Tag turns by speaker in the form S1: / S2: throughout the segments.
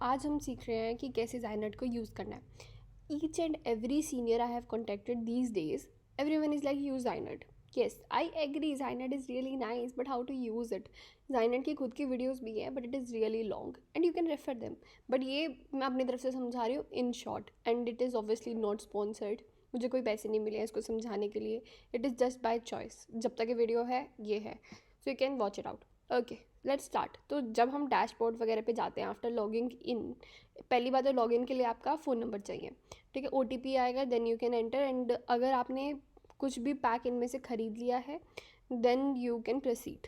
S1: आज हम सीख रहे हैं कि कैसे ज़ाइनेट को यूज़ करना है। Each and every senior I have contacted these days, everyone is like use Zynet. Yes, I agree, Zynet is really nice, but how to use it? Zynet की खुद की वीडियोस भी है, but it is really long and you can refer them. but ये मैं अपनी तरफ से समझा रही हूँ in short, and it is obviously not sponsored. मुझे कोई पैसे नहीं मिले हैं इसको समझाने के लिए. It is just by choice. जब तक ये वीडियो है ये है, so you can watch it out. Okay, let's start. तो जब हम डैशबोर्ड वगैरह पे जाते हैं आफ्टर लॉगिंग इन, पहली बात तो लॉगिन के लिए आपका फ़ोन नंबर चाहिए. ठीक है, OTP आएगा, then you can enter. And अगर आपने कुछ भी पैक इनमें से ख़रीद लिया है then you can proceed,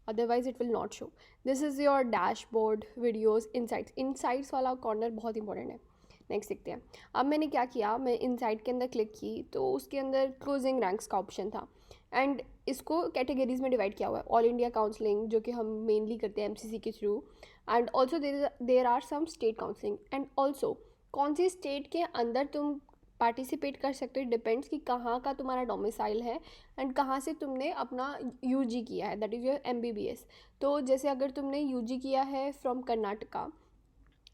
S1: otherwise it will not show. This is your dashboard videos insights वाला कॉर्नर बहुत इंपॉर्टेंट है. नेक्स्ट देखते हैं. अब मैंने क्या किया, मैं इनसाइट के अंदर क्लिक की तो उसके अंदर क्लोजिंग रैंक्स का ऑप्शन था. एंड इसको कैटेगरीज में डिवाइड किया हुआ है. ऑल इंडिया काउंसलिंग जो कि हम मेनली करते हैं MCC के through. And also there are some state counselling. And also कौन सी स्टेट के अंदर तुम पार्टिसिपेट कर सकते हो, डिपेंड्स कि कहाँ का तुम्हारा डोमिसाइल है एंड कहाँ से तुमने अपना UG किया है, दैट इज़ योर MBBS. तो जैसे अगर तुमने UG किया है from Karnataka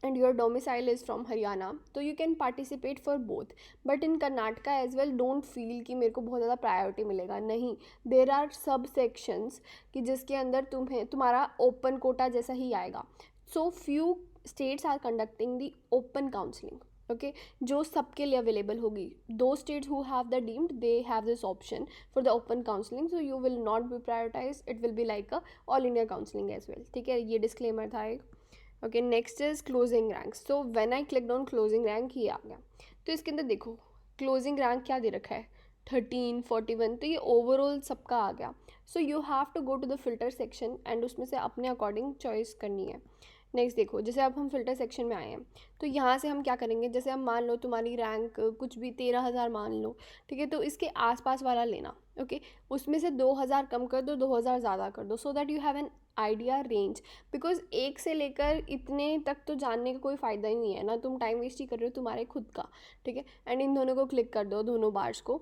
S1: and your domicile is from Haryana, तो you can participate for both. but in Karnataka as well, don't feel कि मेरे को बहुत ज़्यादा प्रायोरिटी मिलेगा. नहीं, there are सब sections कि जिसके अंदर तुम्हारा ओपन कोटा जैसा ही आएगा. so few states are conducting the open counseling. okay, जो सबके लिए अवेलेबल होगी. those states who have the deemed, they have this option for the open counseling, so you will not be prioritized. it will be like a all India counseling as well. ठीक है, ये disclaimer था एक. Okay, next is closing rank. So when I click on closing rank ही आ गया. तो इसके अंदर देखो क्लोजिंग रैंक क्या दे रखा है, 13, 41. तो ये ओवरऑल सबका आ गया. So you have to go to the filter section and उसमें से अपने अकॉर्डिंग चॉइस करनी है. नेक्स्ट देखो, जैसे अब हम फिल्टर सेक्शन में आए हैं तो यहाँ से हम क्या करेंगे, जैसे हम मान लो तुम्हारी रैंक कुछ भी 13,000 मान लो. ठीक है, तो इसके आसपास वाला लेना. ओके, उसमें से 2,000 कम कर दो, 2,000 ज़्यादा कर दो, so that you have an idea range. Because एक से लेकर इतने तक तो जानने का कोई फ़ायदा ही नहीं है ना, तुम टाइम वेस्ट ही कर रहे हो तुम्हारे खुद का. ठीक है, एंड इन दोनों को क्लिक कर दो, दोनों बार्स को.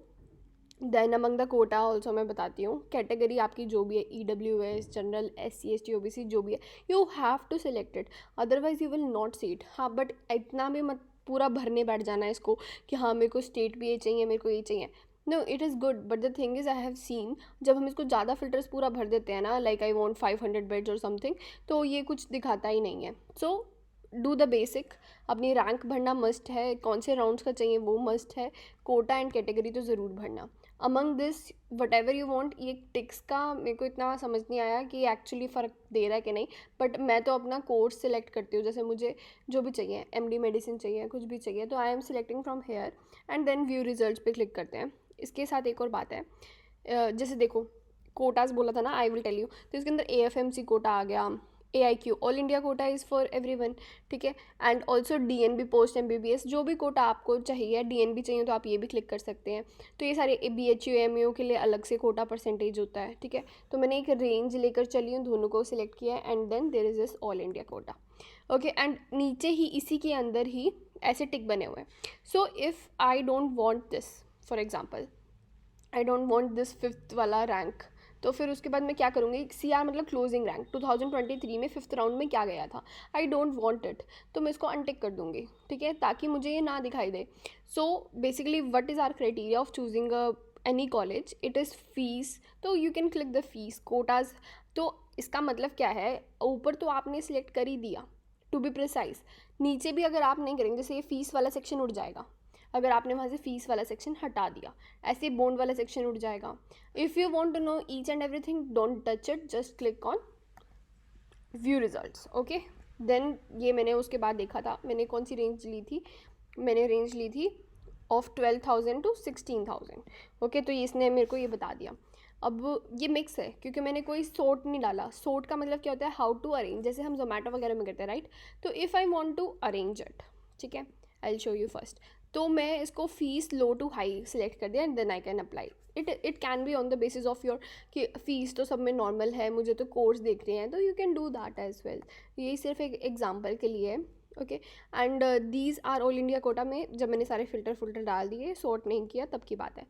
S1: Then among the quota also मैं बताती हूँ, कैटेगरी आपकी जो भी है, EWS, general, SC ST OBC जो भी है, you have to select it, otherwise you will not see it. हाँ, बट इतना भी मत पूरा भरने बैठ जाना है इसको कि हाँ मेरे को स्टेट भी ये चाहिए, मेरे को ये चाहिए. No, it is good, but the thing is I have seen जब हम इसको ज़्यादा फिल्टर्स पूरा भर देते हैं ना, लाइक आई वॉन्ट 500 बेड्स और समथिंग, तो ये कुछ दिखाता ही नहीं है. So do the basic. अपनी रैंक भरना मस्ट है, कौन से राउंड्स का चाहिए वो मस्ट है, कोटा एंड कैटेगरी तो ज़रूर भरना. Among this what ever you want, ये टिक्स का मेरे को इतना समझ नहीं आया कि एक्चुअली फ़र्क दे रहा है कि नहीं, बट मैं तो अपना कोर्स सिलेक्ट करती हूँ. जैसे मुझे जो भी चाहिए, MD मेडिसिन चाहिए, कुछ भी चाहिए, तो I am selecting from here and then view result पे क्लिक करते हैं. इसके साथ एक और बात है, जैसे देखो कोटाज बोला था ना, आई विल टेल यू. तो इसके अंदर AFMC कोटा आ गया, AIQ all India Kota is for everyone. ठीक है, and also DNB post MBBS, जो भी कोटा आपको चाहिए, DNB चाहिए तो आप ये भी क्लिक कर सकते हैं. तो ये सारे BHU MAO के लिए अलग से कोटा परसेंटेज होता है. ठीक है, तो मैंने एक रेंज लेकर चली हूँ, दोनों को सिलेक्ट किया है and then there is this all India quota. Okay, and नीचे ही इसी के अंदर ही ऐसे टिक बने हुए हैं. So if I don't want this, for example I don't want this 5th वाला रैंक, तो फिर उसके बाद मैं क्या करूँगी, CR मतलब क्लोजिंग रैंक 2023 में 5th राउंड में क्या गया था, आई डोंट वांट इट, तो मैं इसको अनटिक कर दूँगी. ठीक है, ताकि मुझे ये ना दिखाई दे. So basically what is our criteria of choosing any college, it is fees. तो you can click the fees quotas. तो इसका मतलब क्या है, ऊपर तो आपने सिलेक्ट कर ही दिया टू बी प्रिसाइज, नीचे भी अगर आप नहीं करेंगे, जैसे ये फीस वाला सेक्शन उठ जाएगा अगर आपने वहाँ से फीस वाला सेक्शन हटा दिया, ऐसे बॉन्ड वाला सेक्शन उठ जाएगा. If you want to know each and everything, don't touch it, just click on view results. Okay, then ये मैंने उसके बाद देखा था, मैंने कौन सी रेंज ली थी, मैंने रेंज ली थी ऑफ 12,000 to 16,000. ओके, तो इसने मेरे को ये बता दिया. अब ये मिक्स है क्योंकि मैंने कोई सोर्ट नहीं डाला. सोर्ट का मतलब क्या होता है, हाउ टू अरेंज, जैसे हम जोमेटो वगैरह में करते हैं, राइट. तो if I want to arrange it, ठीक है, I will show you first. तो मैं इसको fees low to high select कर दिया and then I can apply it can be on the basis of your कि फ़ीस तो सब में नॉर्मल है, मुझे तो कोर्स देख रहे हैं, तो you can do that as well. यही सिर्फ एक एग्जाम्पल के लिए है. Okay, and these are all India quota में जब मैंने सारे फिल्टर डाल दिए, सॉर्ट नहीं किया, तब की बात है.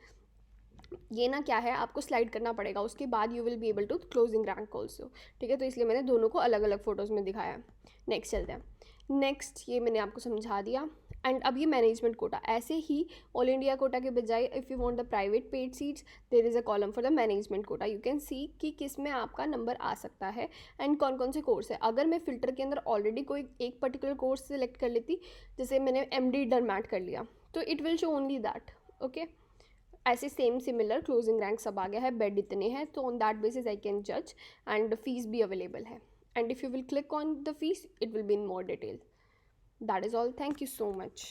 S1: ये ना क्या है, आपको स्लाइड करना पड़ेगा, उसके बाद you will be able to closing rank also. ठीक है, तो इसलिए मैंने दोनों को अलग अलग फ़ोटोज़ में दिखाया है. नेक्स्ट चलते हैं. नेक्स्ट ये मैंने आपको समझा दिया। एंड अब ये मैनेजमेंट कोटा, ऐसे ही ऑल इंडिया कोटा के बजाय if you want the private paid seats there is a column for the management quota. You can see कि किस में आपका नंबर आ सकता है एंड कौन कौन से कोर्स है। अगर मैं फ़िल्टर के अंदर ऑलरेडी कोई एक पर्टिकुलर कोर्स सेलेक्ट कर लेती, जैसे मैंने MD डरमैट कर लिया, तो it will show only that. Okay, ऐसे सेम सिमिलर क्लोजिंग रैंक सब आ गया है, बेड इतने हैं, तो on that basis I can जज। एंड फीस भी अवेलेबल है, and if you will click on the fees it will be in more detail. That is all. Thank you so much.